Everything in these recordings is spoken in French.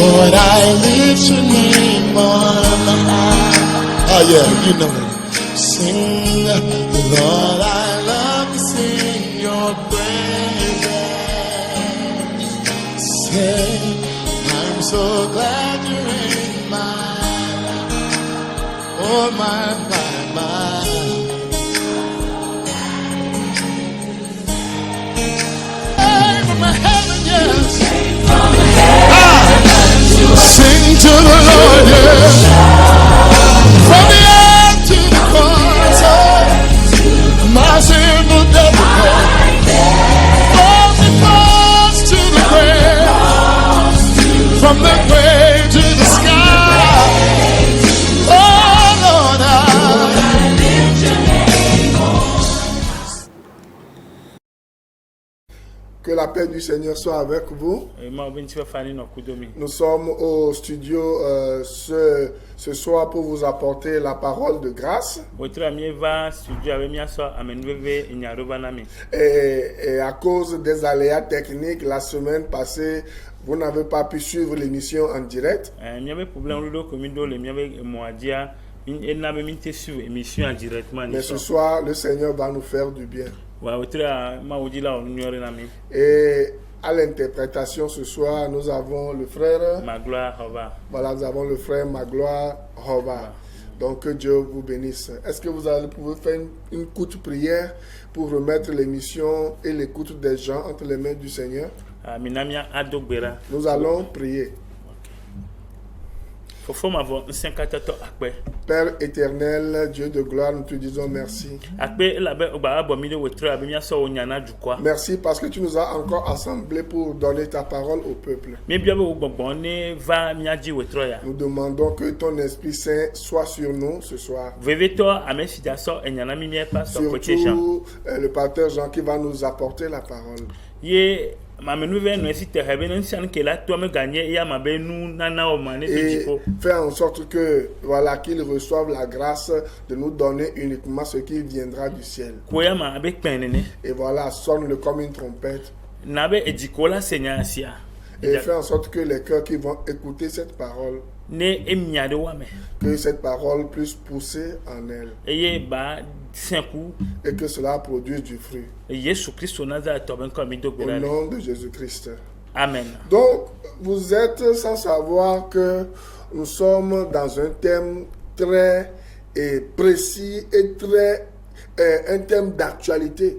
Lord, I lift your name on high. Oh yeah, you know it. Sing, Lord, I love to sing your praises. Say, I'm so glad you're in my life. Oh my, my, my. Hey, from heaven, yes. Sing to the Lord, yes. From the earth to the cross, my sinful devil, from the cross to the grave, from the grave to the sky. Oh Lord, Que la paix du Seigneur soit avec vous. Nous sommes au studio ce soir pour vous apporter la parole de grâce. Et à cause des aléas techniques, la semaine passée, vous n'avez pas pu suivre l'émission en direct. Mais ce soir, le Seigneur va nous faire du bien. Et à l'interprétation ce soir, nous avons le frère Voilà, nous avons le frère Magloire Hova. Donc que Dieu vous bénisse. Est-ce que vous pouvez faire une courte prière pour remettre l'émission et l'écoute des gens entre les mains du Seigneur? Nous allons prier. Père éternel, Dieu de gloire, nous te disons merci. Merci parce que tu nous as encore assemblés pour donner ta parole au peuple. Nous demandons que ton Esprit Saint soit sur nous ce soir. Surtout le pasteur Jean qui va nous apporter la parole. Et faire en sorte que voilà qu'il reçoive la grâce de nous donner uniquement ce qui viendra du ciel. Et voilà, sonne-le comme une trompette. Et faire en sorte que les cœurs qui vont écouter cette parole, que cette parole puisse pousser en elle. Et que cela produise du fruit. Au nom de Jésus-Christ. Amen. Donc, vous êtes sans savoir que nous sommes dans un thème très précis et très un thème d'actualité.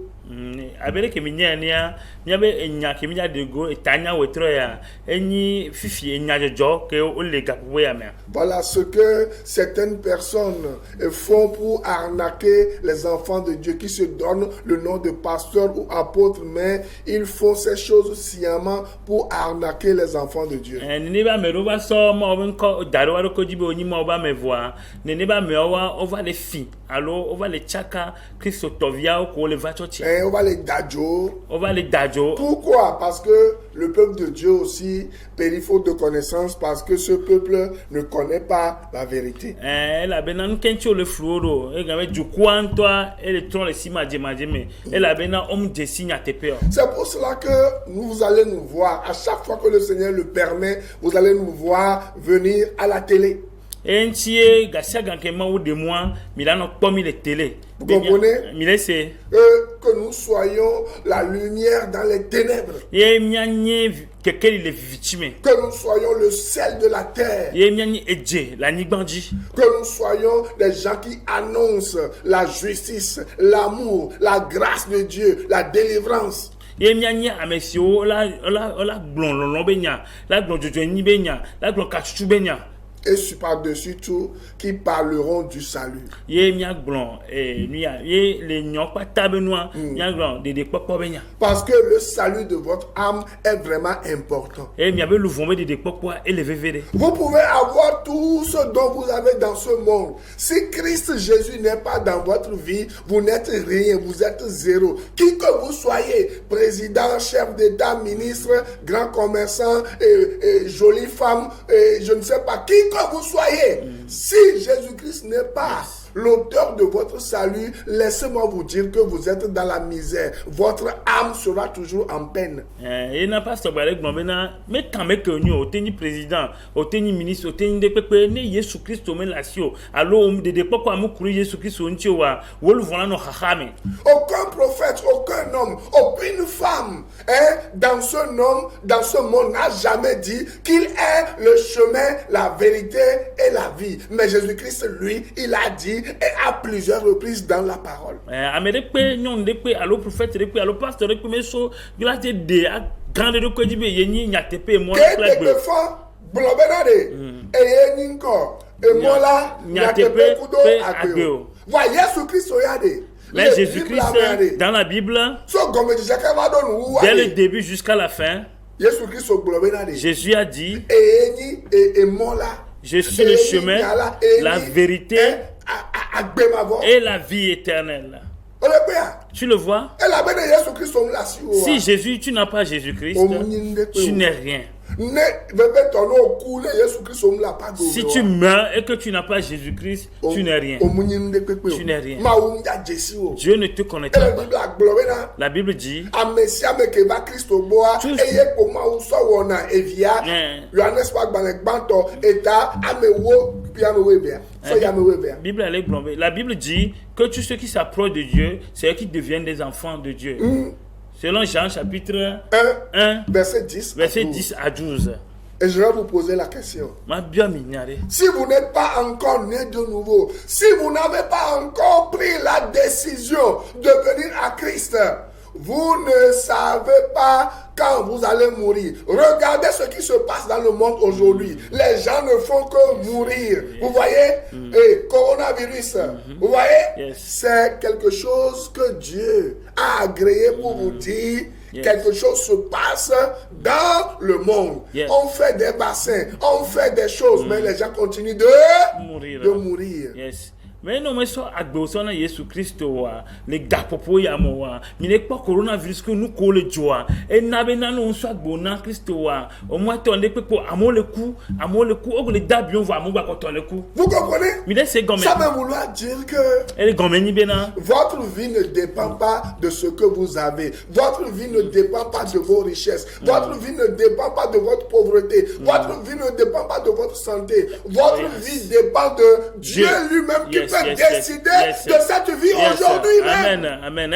Voilà ce que certaines personnes font pour arnaquer les enfants de Dieu qui se donnent le nom de pasteur ou apôtre, mais ils font ces choses sciemment pour arnaquer les enfants de Dieu. On va les dadjo. Pourquoi? Parce que le peuple de Dieu aussi périt faute de connaissance, parce que ce peuple ne connaît pas la vérité. C'est pour cela que vous allez nous voir, à chaque fois que le Seigneur le permet, vous allez nous voir venir à la télé. Vous comprenez? Que nous soyons la lumière dans les ténèbres. Que nous soyons le sel de la terre. Que nous soyons des gens qui annoncent la justice, l'amour, la grâce de Dieu, la délivrance. Et par-dessus tout, qui parleront du salut. Parce que le salut de votre âme est vraiment important. Vous pouvez avoir tout ce dont vous avez dans ce monde. Si Christ Jésus n'est pas dans votre vie, vous n'êtes rien, vous êtes zéro. Qui que vous soyez, président, chef d'État, ministre, grand commerçant, jolie femme, je ne sais pas, qui que vous soyez, si Jésus-Christ n'est pas l'auteur de votre salut, laissez-moi vous dire que vous êtes dans la misère. Votre âme sera toujours en peine. Et n'a pas sobalé globena, mais quand même que nous, au tenni président, au tenni ministre, au tenni de pépé, né Jésus Christ au melasio, alors de dépôt quoi mou courir Jésus Christ au ntioa, ou le voilà no hachame. Aucun prophète, aucun homme, aucune femme, hein, dans ce monde n'a jamais dit qu'il est le chemin, la vérité et la vie. Mais Jésus-Christ, lui, il a dit et à plusieurs reprises dans la parole. Amédekpe, non dekpe, allo prophète dekpe, allo pasteur dekpe, mais so, glate de grande de quoi dit be yeni nyatepe moi plaque. Que fond blobenade et yeninko et moi là nyatepe kudo ageo. Voyez Jésus-Christ oyade. Mais Jésus-Christ dans la Bible, dès le début jusqu'à la fin, Jésus a dit, je suis le chemin, la vérité et la vie éternelle. Tu le vois? Si Jésus, tu n'as pas Jésus-Christ, tu n'es rien. Si tu meurs et que tu n'as pas Jésus-Christ, tu n'es rien. Tu n'es rien. Dieu ne te connaît pas. La Bible dit la Bible dit que tous ceux qui s'approchent de Dieu, c'est eux qui deviennent des enfants de Dieu. Selon Jean chapitre 1, verset 10 à 12. Et je vais vous poser la question. Si vous n'êtes pas encore né de nouveau, si vous n'avez pas encore pris la décision de venir à Christ, vous ne savez pas quand vous allez mourir. Regardez ce qui se passe dans le monde aujourd'hui. Les gens ne font que mourir. Vous voyez? Et coronavirus, vous voyez? C'est quelque chose que Dieu a agréé pour vous dire. Quelque chose se passe dans le monde. On fait des bassins, on fait des choses, mais les gens continuent de mourir. Mais non, mais ça, Agbeosona Jésus Christ, les gapopo yamoa, mais n'est pas coronavirus que nous collons joie. Et n'avez-nous non soit bon Christ, au moins ton épée pour amour le coup, ou les dabions voient mon bas quand on le coup. Vous comprenez? Mais c'est gommé. Ça veut vouloir dire que votre vie ne dépend pas de ce que vous avez. Votre vie ne dépend pas de vos richesses. Votre vie ne dépend pas de votre pauvreté. Votre vie ne dépend pas de votre santé. Votre vie dépend de Dieu lui-même qui peut décider de cette vie aujourd'hui même. Amen.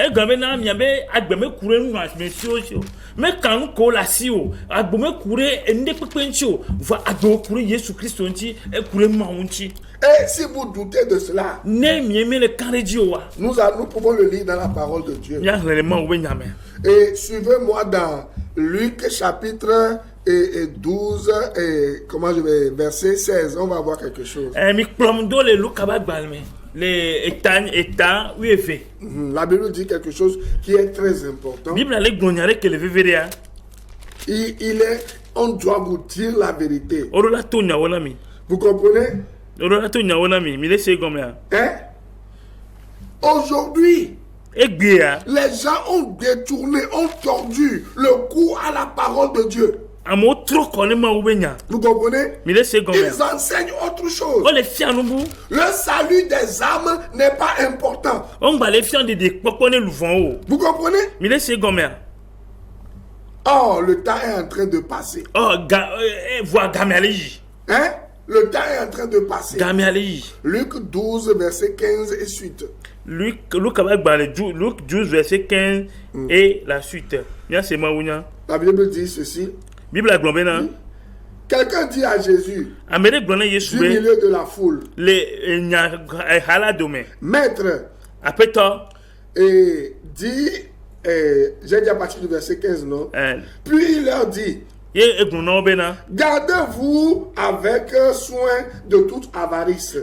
Mais quand nous collons et si vous doutez de cela, nous pouvons le lire dans la parole de Dieu. Et suivez-moi dans Luc chapitre 12 et verset 16. On va voir quelque chose. La Bible dit quelque chose qui est très important. On doit vous dire la vérité. Vous comprenez? Hein? Aujourd'hui, les gens ont détourné, ont tordu le cou à la parole de Dieu. Vous comprenez? Ils enseignent autre chose. Le salut des âmes n'est pas important. Vous comprenez? Oh, le temps est en train de passer. Hein? Le temps est en train de passer. Luc 12, verset 15 et suite. Luc 12, verset 15 et la suite. La Bible dit ceci. Quelqu'un dit à Jésus, du milieu de la foule, Maître, et dit, j'ai dit à partir du verset 15, non? Puis il leur dit, gardez-vous avec soin de toute avarice.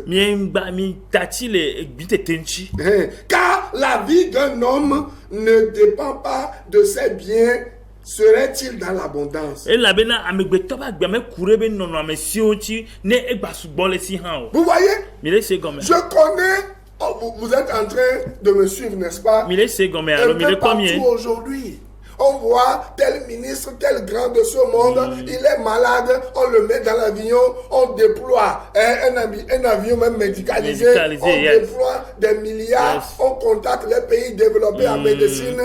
Car la vie d'un homme ne dépend pas de ses biens. Serait-il dans l'abondance? Vous voyez? Je connais. Vous êtes en train de me suivre, n'est-ce pas? Et partout aujourd'hui, On voit tel ministre, tel grand de ce monde, il est malade, on le met dans l'avion, on déploie un avion même médicalisé, on déploie des milliards, on contacte les pays développés en médecine.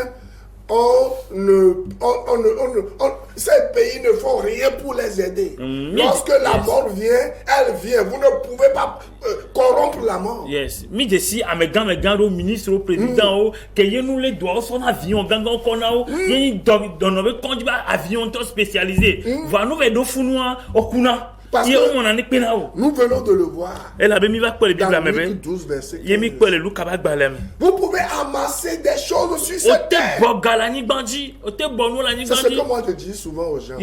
Ces pays ne font rien pour les aider. Lorsque la mort vient, elle vient. Vous ne pouvez pas corrompre la mort. Yes. Mi desi amegan au ministre, au président, que nous les doigts son avion, gangan konao, yeni dans nos conduits avion spécialisé. Va nous vedo funua okuna. Parce que nous venons de le voir. Dans Luc 12, verset 15. Vous pouvez amasser des choses sur cette terre. C'est ce que moi je dis souvent aux gens.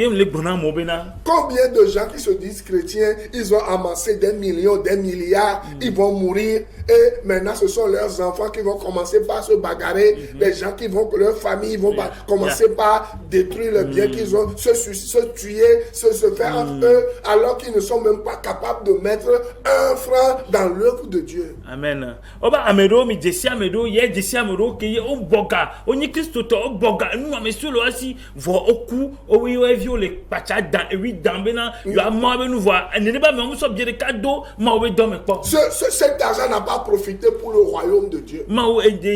Combien de gens qui se disent chrétiens, ils ont amassé des millions, des milliards, ils vont mourir. Et maintenant, ce sont leurs enfants qui vont commencer par se bagarrer. Les gens qui vont, leurs familles vont commencer par détruire les biens qu'ils ont, se tuer, se faire entre eux, alors qu'ils ne sont même pas capables de mettre un franc dans l'œuvre de Dieu. Amen. Oba amedo mi desi amedo ye desi amedo ke ye oboga oni Kristo to oboga nu ameso lo asi vo oku owi evio le pacha dan ewi dambena yo amabe nu vo enene ba me mo so biere cadeau ma owe do me po. Cet argent n'a pas profité pour le royaume de Dieu. Ma o e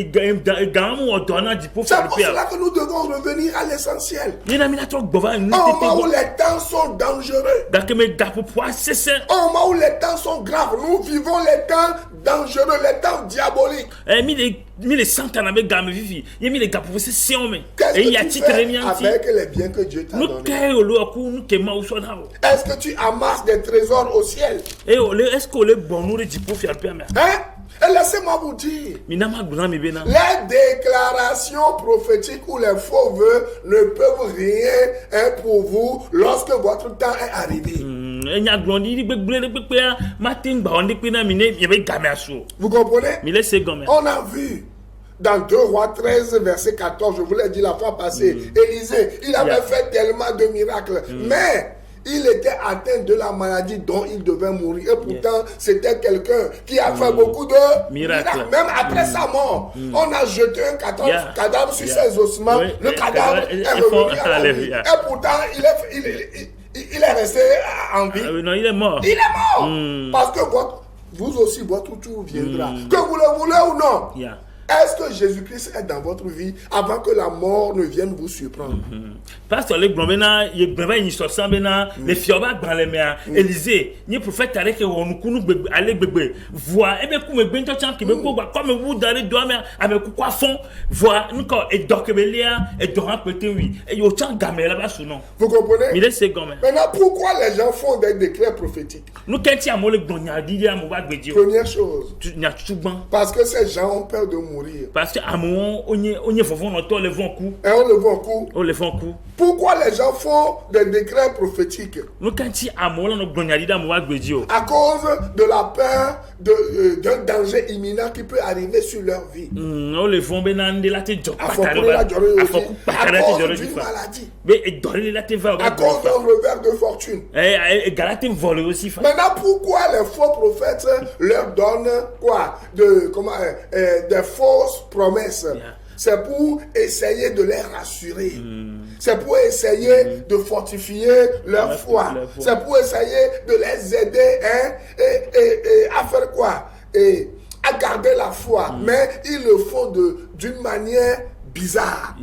gamu o dona di pour faire. C'est pour cela que nous devons revenir à l'essentiel. Yena mi na to gbova nu où les temps sont dangereux. Oh, où les temps sont graves, nous vivons les temps dangereux, les temps diaboliques. Qu'est-ce que tu fais avec les biens que Dieu t'a donnés? Est-ce que tu amasses des trésors au ciel? Et laissez-moi vous dire, les déclarations prophétiques ou les faux vœux ne peuvent rien pour vous lorsque votre temps est arrivé. Vous comprenez? On a vu dans 2 Rois 13, verset 14, je vous l'ai dit la fois passée, Élisée, il avait fait tellement de miracles, mais il était atteint de la maladie dont il devait mourir. Et pourtant, c'était quelqu'un qui a fait beaucoup de miracles. Même après sa mort, on a jeté un cadavre sur ses ossements. Le cadavre est revenu à la vie. Et pourtant, il est resté en vie. Non, il est mort. Il est mort. Parce que vous aussi, votre tour viendra. Que vous le voulez ou non. Est-ce que Jésus-Christ est dans votre vie avant que la mort ne vienne vous surprendre? Pasteur, les blomena, il breva une histoire bena, les fioba dans les mains. Élisée, ni prophète avec on nous aller bébé. Voir et bien comme ben tant que comme vous d'aller dormir avec quoi fond, voir nous quand et dokebelia et dorant peut-être oui. Et yo tant gamé là-bas sous non. Vous comprenez? Mais c'est gomme. Maintenant pourquoi les gens font des décrets prophétiques? Nous quand il y a mon le gonya dit à mon va dire. Première chose. Parce que ces gens ont peur de mourir. Parce qu'à un moment, on y faut le vent coup. Et on le vend coup. On le vend coup. Pourquoi les gens font des décrets prophétiques? Nous quand il y a un moment, à cause de la peur d'un danger imminent qui peut arriver sur leur vie. On le vend à cause d'une maladie. À cause d'un revers de fortune. Maintenant, pourquoi les faux prophètes leur donnent quoi? Des fausses promesses. C'est pour essayer de les rassurer. C'est pour essayer de fortifier leur foi. C'est pour essayer de les aider et à faire quoi? Et à garder la foi. Mais ils le font d'une manière bizarre.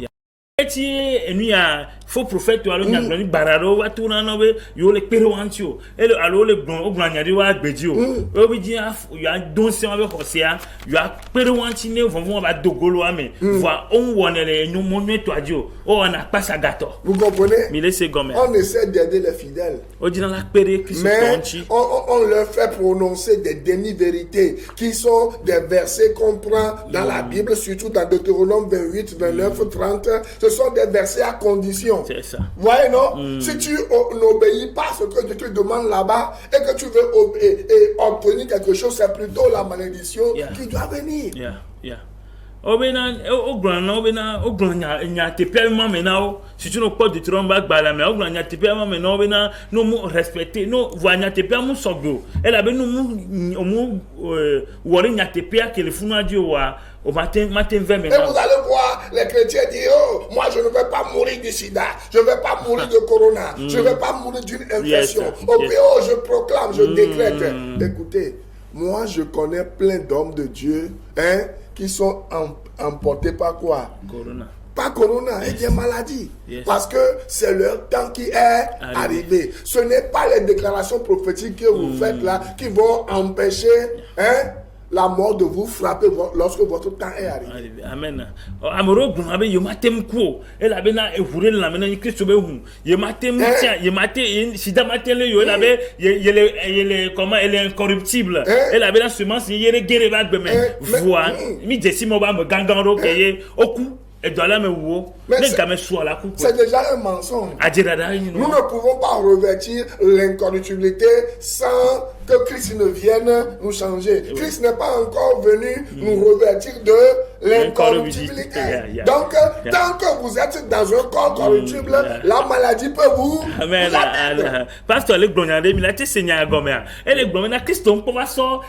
Faux prophète ou alors il y a un bararo ou tout na nobe yo le pero antio et le alors le bon au glanyari wa gbedio o bi di you a don se avec osia you a pero antine vont va dogolo ame voir on wonele nous monwe toadio o on a pas sa gato. Vous comprenez? Mais laissez gomme. On essaie d'aider les fidèles. O di dans la pere qui mais on leur fait prononcer des demi-vérités qui sont des versets qu'on prend dans la Bible, surtout dans Deutéronome 28, 29, 30. Ce sont des versets à condition. C'est ça. Voyez, non? Si tu n'obéis pas à ce que Dieu te demande là-bas et que tu veux obtenir quelque chose, c'est plutôt la malédiction qui doit venir. obena oglana obena oglanya nya tepia ma menao si tu no pas de tromba gbala me oglanya tepia ma menao obena no mu respecter no voanya tepia mu sogbo ela be no mu wori nya tepia que le funu adi wa au matin 20 maintenant. Et vous allez voir les chrétiens dire oh, moi je ne vais pas mourir du sida, je ne vais pas mourir de corona, je ne vais pas mourir d'une infection. Oh, je proclame, je décrète. Écoutez, moi je connais plein d'hommes de Dieu qui sont emportés par quoi? Corona. Pas corona, et des maladies. Parce que c'est leur temps qui est arrivé. Ce n'est pas les déclarations prophétiques que vous faites là qui vont empêcher la mort de vous frapper lorsque votre temps est arrivé. Amen. Amoro gbabe yo matem ko ela be na ehuri la mena Kristo be hu ye matem tia ye maté sida matele yo ela be ye comment elle est incorruptible ela be na semence yere gere ba gbe me voix mi desi mo ba me gangan ro keye oku et dans la me wo c'est déjà un mensonge. Nous ne pouvons pas revêtir l'incorruptibilité sans que Christ ne vienne nous changer. Christ n'est pas encore venu nous revêtir de l'incorruptibilité. Donc, tant que vous êtes dans un corps corruptible, la maladie peut vous... Amen. Pasteur, les glorieux, il a été Seigneur Gomère. Et les glorieux, Christ, on peut voir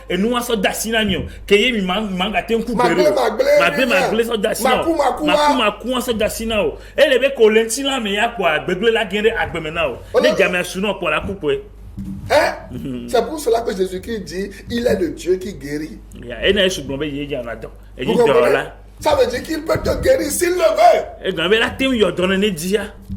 et nous, on sort d'assinamio. Qu'il y ait un coup de et les mecs là mais y a quoi la guerre les gamins sous pour la coupe. C'est pour cela que Jésus-Christ dit il est le Dieu qui guérit. Vous comprenez? Ça veut dire qu'il peut te guérir s'il le veut.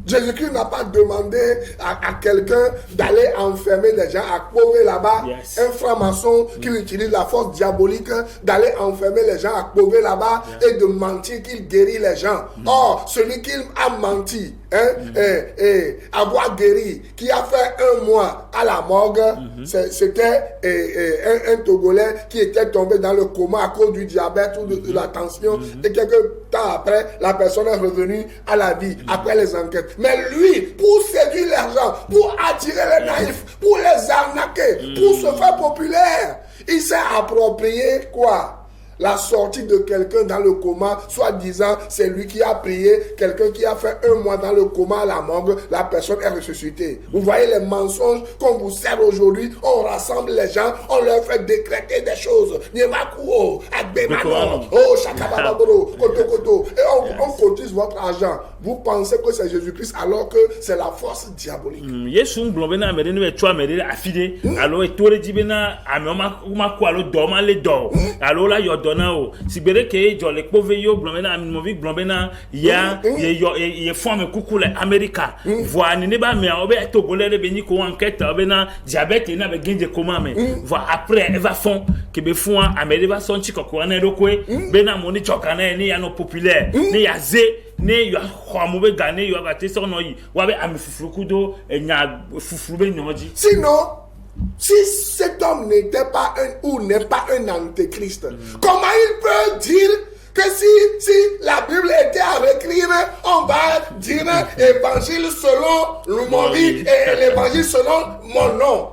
Jésus-Christ n'a pas demandé à quelqu'un d'aller enfermer les gens à Kpové là-bas. Un franc-maçon qui utilise la force diabolique d'aller enfermer les gens à Kpové là-bas et de mentir qu'il guérit les gens. Or, celui qui a menti, et avoir guéri, qui a fait 1 mois à la morgue, c'était un Togolais qui était tombé dans le coma à cause du diabète ou de la tension. Et quelques temps après, la personne est revenue à la vie après les enquêtes. Mais lui, pour séduire les gens, pour attirer les naïfs, pour les arnaquer, pour se faire populaire, il s'est approprié quoi? La sortie de quelqu'un dans le coma, soi-disant, c'est lui qui a prié, quelqu'un qui a fait 1 mois dans le coma à la morgue, la personne est ressuscitée. Vous voyez les mensonges qu'on vous sert aujourd'hui, on rassemble les gens, on leur fait décréter des choses. Niemakuo, Agbemano, oh, Shakabababoro, Koto, et on cotise votre argent. Vous pensez que c'est Jésus-Christ alors que c'est la force diabolique. Yesu globena medeni we twa medeni afide alo etore dibena amoma ko alo do ma le do alo la yodona o sigbere ke jo le pove yo globena amimovi globena ya ye forme kukule America voa ni ne ba me obe etogole le beni ko enquête obena diabète na be genje koma me voa après elle va fond ke be fond America va son chikoko na dokwe bena moni chokana ni ya no populaire ni ya ze ne yo khwamobe gane yo agate so no yi wa be amifufuru kudo enya fufuru be nyoji. Sinon, si cet homme n'était pas n'est pas un antéchrist, comment il peut dire que si la Bible était à réécrire, on va dire évangile selon mon vie et l'évangile selon mon nom.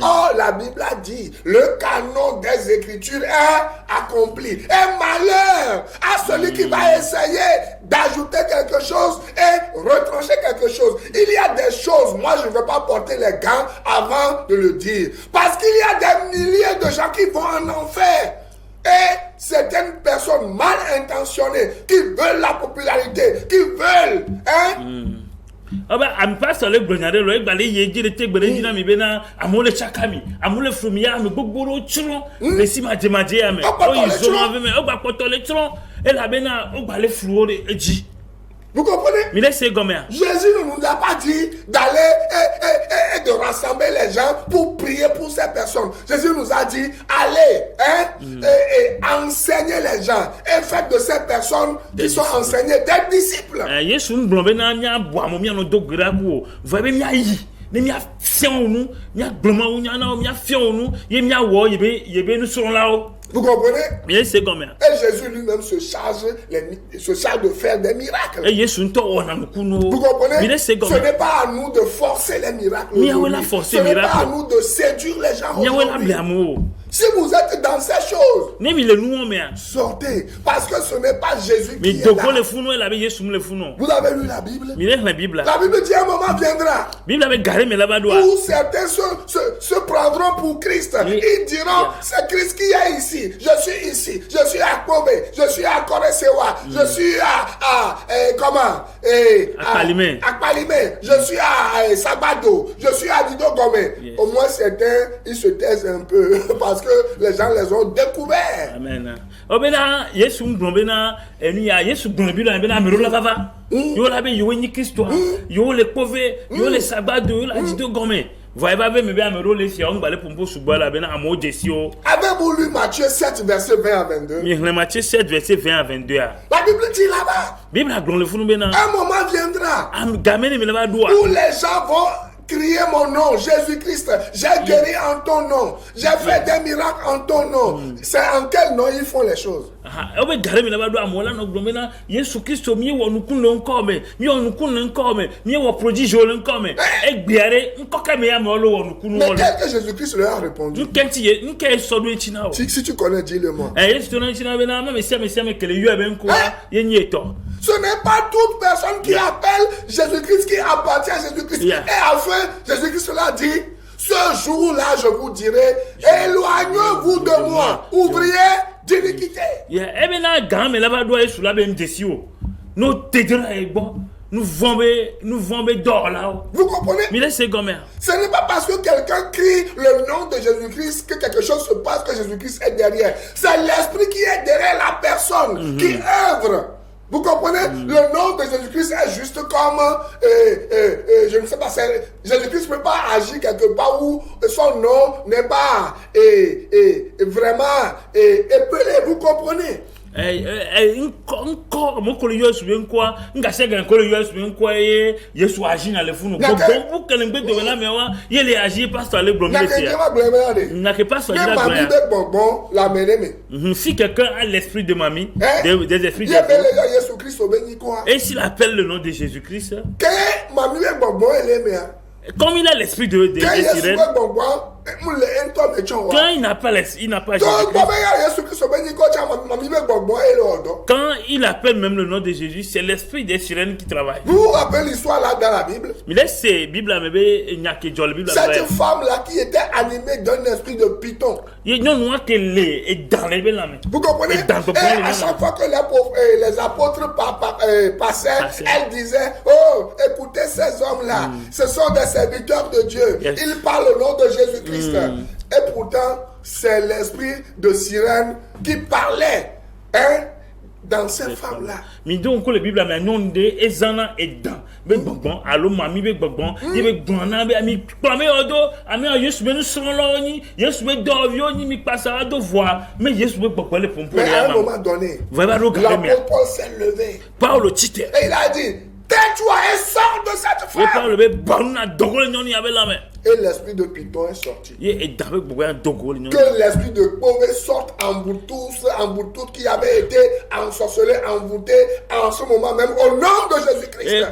Oh, la Bible a dit, le canon des Écritures est accompli. Et malheur à celui qui va essayer d'ajouter quelque chose et retrancher quelque chose. Il y a des choses, moi je ne vais pas porter les gants avant de le dire. Parce qu'il y a des milliers de gens qui vont en enfer. Et certaines personnes mal intentionnées qui veulent la popularité, qui veulent, Aba am pastor le glonyare lo egbale ye jire te gbere jina mi bena amole chakami amole frumia mi gbogboro chron le si maje ya me o izo ma ve me o gba poto le chron e la bena o gba le fluo de eji. Vous comprenez? Jésus ne nous a pas dit d'aller et de rassembler les gens pour prier pour ces personnes. Jésus nous a dit, allez et enseignez les gens et faites de ces personnes qui sont enseignées des disciples. Ne mi afion nu mi agboma wu nya na mi afion nu ye mi awo ye be nu so la o Vous comprenez? Mais c'est comme ça. Et Jésus lui-même se charge de faire des miracles. Vous comprenez? Ce n'est pas à nous de forcer les miracles. Ce n'est pas à nous de séduire les gens aujourd'hui. Si vous êtes dans ces choses, sortez. Parce que ce n'est pas Jésus qui est là. Vous avez lu la Bible? La Bible dit un moment viendra où certains se prendront pour Christ. Ils diront, c'est Christ qui est ici. Je suis ici. Je suis à Kobe. Je suis à Koresewa. Je suis à Palimé. Je suis à Sabado. Je suis à Dido Gome. Yes. Au moins certains, ils se taisent un peu parce que les gens les ont découverts. Amen. Avez-vous lu Matthieu 7, verset 20 à 22? Matthieu 7, verset 20 à 22. La Bible dit là-bas. Un moment viendra où les gens vont crier mon nom, Jésus-Christ. J'ai guéri en ton nom. J'ai fait des miracles en ton nom. C'est en quel nom ils font les choses? Mais tel que Jésus-Christ leur a répondu. Si tu connais, dis-le-moi. Ce n'est pas toute personne qui appelle Jésus-Christ qui appartient à Jésus-Christ. Et enfin, Jésus-Christ l'a dit, ce jour-là, je vous dirai, éloignez-vous de moi, ouvriers d'iniquité. Vous comprenez? Ce n'est pas parce que quelqu'un crie le nom de Jésus-Christ que quelque chose se passe, que Jésus-Christ est derrière. C'est l'esprit qui est derrière la personne qui œuvre. Vous comprenez? Le nom de Jésus-Christ est juste comme, je ne sais pas, Jésus-Christ ne peut pas agir quelque part où son nom n'est pas vraiment épelé. Vous comprenez? Si quelqu'un a l'esprit de mamie, des esprits de et s'il appelle le nom de Jésus-Christ, comme il a l'esprit de sirène, quand il n'a pas Jésus-Christ, quand il appelle même le nom de Jésus, c'est l'esprit des sirènes qui travaille. Vous vous rappelez l'histoire là dans la Bible? Cette femme-là qui était animée d'un esprit de python. Vous comprenez? Et à chaque fois que les apôtres passaient, elle disait, oh, écoutez ces hommes-là, ce sont des serviteurs de Dieu. Yes. Ils parlent au nom de Jésus-Christ. Et pourtant, c'est l'esprit de sirène qui parlait dans ces femmes-là. Mais donc, la Bible a non de ezana edan. Mais bon, allo mami be bon, il be bon na be ami pame odo, ami Yesu be nu solo ni, Yesu be dovio ni mi passa do voir, mais Yesu be bon le pompo. Mais à un moment donné, l'apôtre Paul s'est levé. Paulo tite. Et il a dit, tais-toi et sors de cette femme. Et l'esprit de python est sorti. Que l'esprit de pauvre sorte en boutoute qui avait été ensorcelé, envoûté en ce moment même au nom de Jésus-Christ.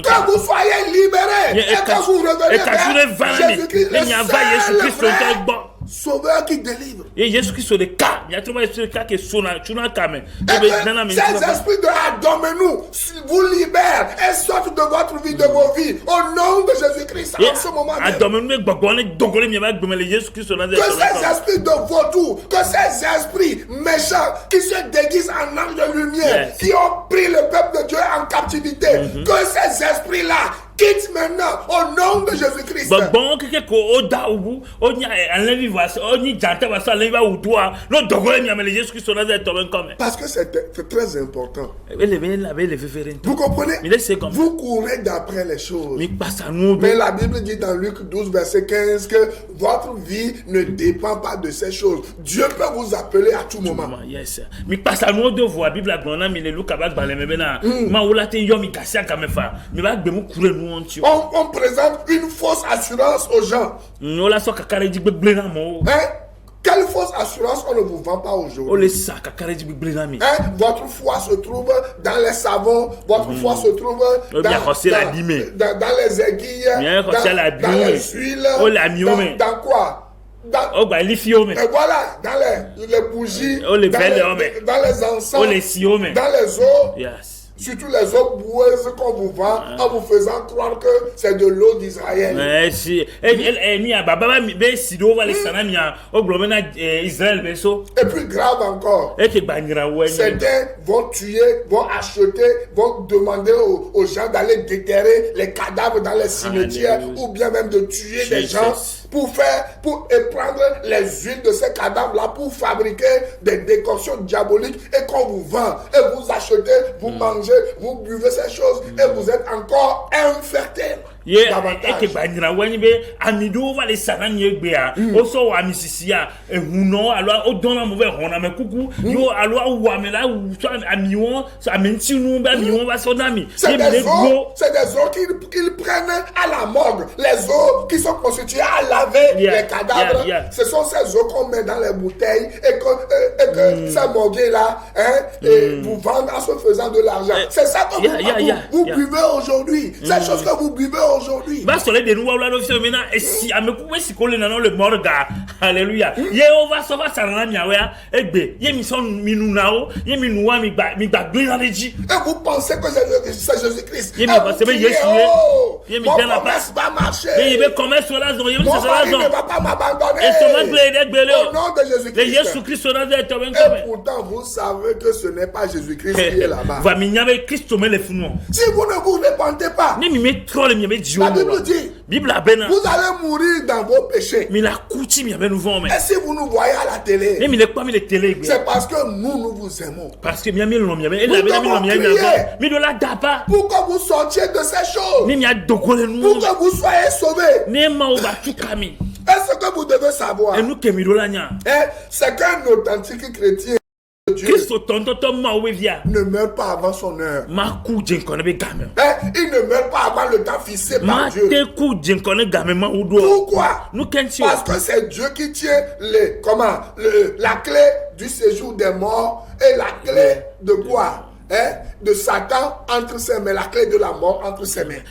Que vous soyez libérés et que vous revenez vers Jésus-Christ, Sauveur qui délivre. Et que ces esprits de Adomenu vous libèrent et sortent de votre vie, de vos vies, au nom de Jésus-Christ en ce moment même. Que ces esprits de vaudou, que ces esprits méchants qui se déguisent en anges de lumière, qui ont pris le peuple de Dieu en captivité, que ces esprits-là quitte maintenant au nom de Jésus-Christ. Parce que c'est très important. Vous comprenez? Vous courez d'après les choses. Mais la Bible dit dans Luc 12, verset 15 que votre vie ne dépend pas de ces choses. Dieu peut vous appeler à tout moment. On présente une fausse assurance aux gens. Quelle fausse assurance on ne vous vend pas aujourd'hui? Votre foi se trouve dans les savons, votre foi se trouve dans les aiguilles, dans les huiles, dans quoi? Et voilà, dans les bougies, dans les encens, dans les eaux. Surtout les eaux boueuses qu'on vous vend en vous faisant croire que c'est de l'eau d'Israël. Et plus grave encore, certains vont tuer, vont acheter, vont demander aux gens d'aller déterrer les cadavres dans les cimetières ou bien même de tuer des gens pour prendre les huiles de ces cadavres-là pour fabriquer des décoctions diaboliques et qu'on vous vend et vous achetez, vous mangez, vous buvez ces choses et vous êtes encore infertile. C'est des eaux qu'ils prennent à la morgue, les eaux qui sont constituées à laver les cadavres. Ce sont ces eaux qu'on met dans les bouteilles et que ces morgues-là vous vendent en se faisant de l'argent. C'est ça que vous buvez aujourd'hui. C'est chose que vous buvez aujourd'hui. Alléluia. Et vous pensez que c'est Jésus-Christ. Mon commerce va marcher. Mon mari ne va pas m'abandonner. Au nom de Jésus-Christ. Et pourtant, vous savez que ce n'est pas Jésus-Christ qui est là-bas. Si vous ne vous répandez pas, la Bible dit, vous allez mourir dans vos péchés. Et si vous nous voyez à la télé, c'est parce que nous vous aimons. Pour que vous sortiez de ces choses. Pour que vous soyez sauvés. Et ce que vous devez savoir, c'est qu'un authentique chrétien Dieu ne meurt pas avant son heure. Il ne meurt pas avant le temps fixé par Dieu. Pourquoi? Parce que c'est Dieu qui tient la clé du séjour des morts et la clé de quoi? De Satan entre ses mains, la clé de la mort entre ses mains.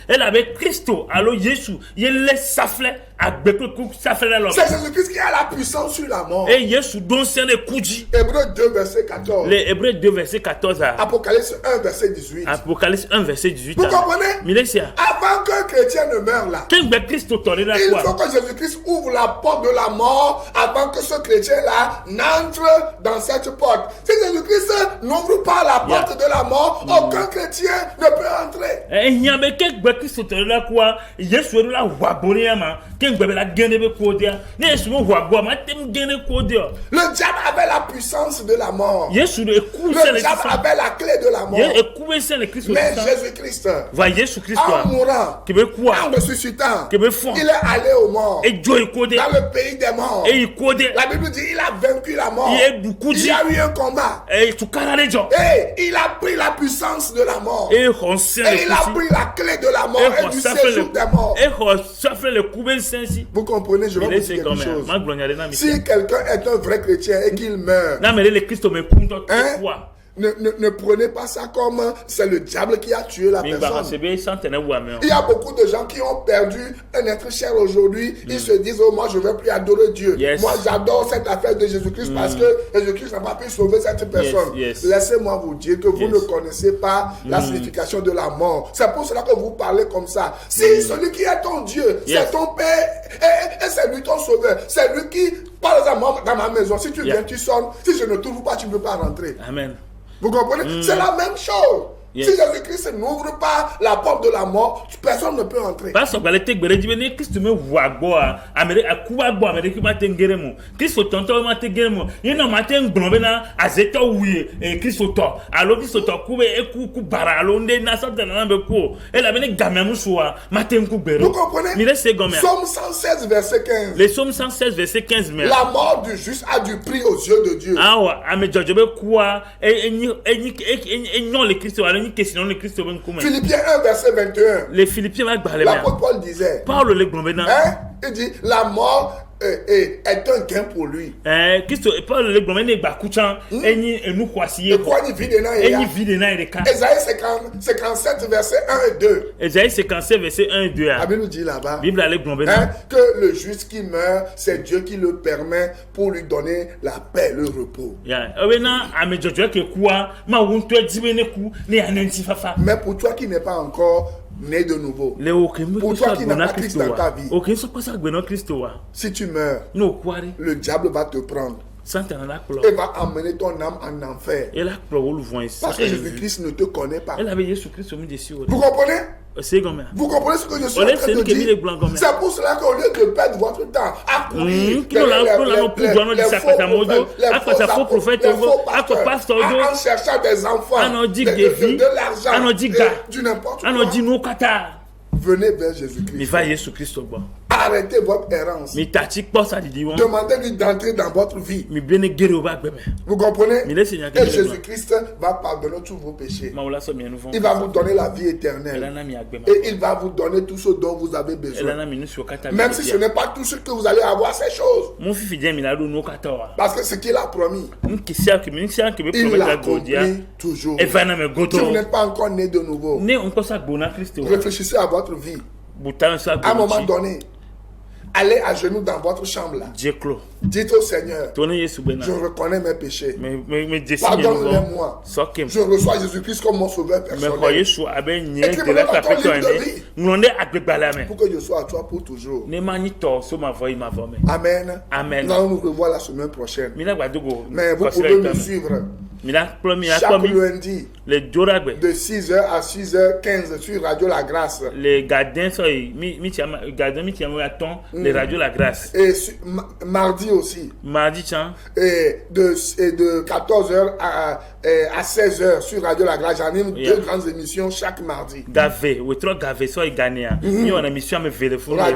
C'est Jésus-Christ qui a la puissance sur la mort. Hébreux 2 verset 14. Apocalypse 1 verset 18. Vous comprenez? Avant qu'un chrétien ne meure là, il faut que Jésus-Christ ouvre la porte de la mort avant que ce chrétien-là n'entre dans cette porte. Si Jésus-Christ n'ouvre pas la porte de la mort, aucun chrétien ne peut entrer. Le diable avait la puissance de la mort. Le diable avait la clé de la mort. Mais Jésus-Christ, en mourant, en ressuscitant, il est allé aux morts, dans le pays des morts. La Bible dit il a vaincu la mort. Il y a eu un combat. Et il a pris la puissance de la mort. Et il a pris la clé de la mort et du séjour des morts. Vous comprenez, je vais vous dire quelque chose. Si quelqu'un est un vrai chrétien et qu'il meurt, ne prenez pas ça comme c'est le diable qui a tué la personne. Il y a beaucoup de gens qui ont perdu un être cher aujourd'hui. Ils se disent, oh, moi je ne vais plus adorer Dieu. Moi j'adore cette affaire de Jésus-Christ parce que Jésus-Christ n'a pas pu sauver cette personne. Laissez-moi vous dire que vous ne connaissez pas la signification de la mort. C'est pour cela que vous parlez comme ça. Si celui qui est ton Dieu, c'est ton Père et c'est lui ton sauveur. C'est lui qui, par exemple, dans ma maison, si tu viens, tu sonnes. Si je ne t'ouvre pas, tu ne peux pas rentrer. Amen. Vous comprenez? C'est la même chose. Si Jésus-Christ n'ouvre pas la porte de la mort, personne ne peut entrer. Vous comprenez? Psaume 116 verset 15. Les psaumes 116 verset 15. La mort du juste a du prix aux yeux de Dieu. ni question le Christ ben kuma Philippiens 1 verset 21. les Philippiens va gbalé L'apôtre Paul disait, Paulo le globena il dit la mort est un gain pour lui. Christ Paulo le globena ne gba kuchan eni enu kwasi Et quoi ni vide na eni ya. vide na ere ka Ésaïe 57 verset 1 et 2. Esaïe 57 verset 1 et 2 La Bible nous dit là-bas Bible le globena que le juste qui meurt, c'est Dieu qui le permet pour lui donner la paix, le repos. ya obena amejojo ke kuwa ma wunto dibene ku ne anenti fafa Mais pour toi qui n'es pas encore né de nouveau, pour toi qui n'as pas Christ dans ta vie, OK so pasa gbe no Christo wa si tu meurs, no kwari le diable va te prendre Satan la klo et va emmener ton âme en enfer. et la klo wo luvon Parce que Jésus-Christ ne te connaît pas. elle avait Jésus Christ mi desi o Vous comprenez? c'est comme Vous comprenez ce que je suis en train de dire? C'est pour cela qu'au lieu de perdre votre temps à courir en cherchant des enfants, de l'argent, du n'importe quoi, venez vers Jésus-Christ. Arrêtez votre errance. Demandez-lui d'entrer dans votre vie. Vous comprenez? Et Jésus-Christ va pardonner tous vos péchés. Il va vous donner la vie éternelle. Et il va vous donner tout ce dont vous avez besoin. Même si ce n'est pas tout ce que vous allez avoir, ces choses. Parce que ce qu'il a promis, il l'accomplit toujours. Si vous n'êtes pas encore né de nouveau, réfléchissez à votre vie. À un moment donné, allez à genoux dans votre chambre là. Dites au Seigneur, je reconnais mes péchés. Pardonne-les-moi. Je reçois Jésus-Christ comme mon sauveur personnel. Écrivez-le dans ton livre de vie. Pour que je sois à toi pour toujours. Amen. Nous allons nous revoir la semaine prochaine. Mais vous pouvez me suivre chaque lundi de 6h à 6h15 sur Radio La Grâce. Les gardiens sont les Radio La Grâce. Et mardi aussi. Et de 14h à 16h sur Radio La Grâce. J'anime 2 grandes émissions chaque mardi. Radio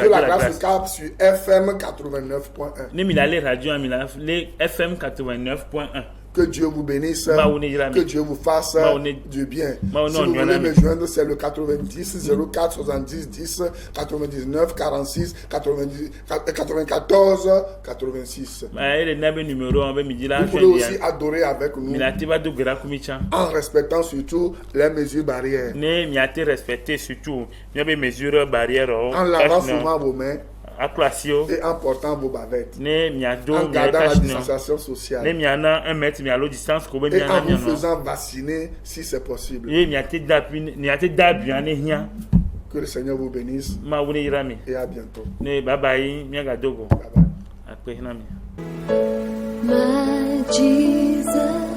La Grâce se capte sur FM 89.1. Que Dieu vous bénisse, que Dieu vous fasse du bien. Si vous voulez me joindre, c'est le 90 04 70 10 99 46 90 94 86. Vous pouvez aussi adorer avec nous en respectant surtout les mesures barrières. En lavant souvent vos mains et en portant vos bavettes, en gardant la distanciation sociale et en vous faisant vacciner si c'est possible. Que le Seigneur vous bénisse et à bientôt. Bye bye. Bye bye. My Jesus.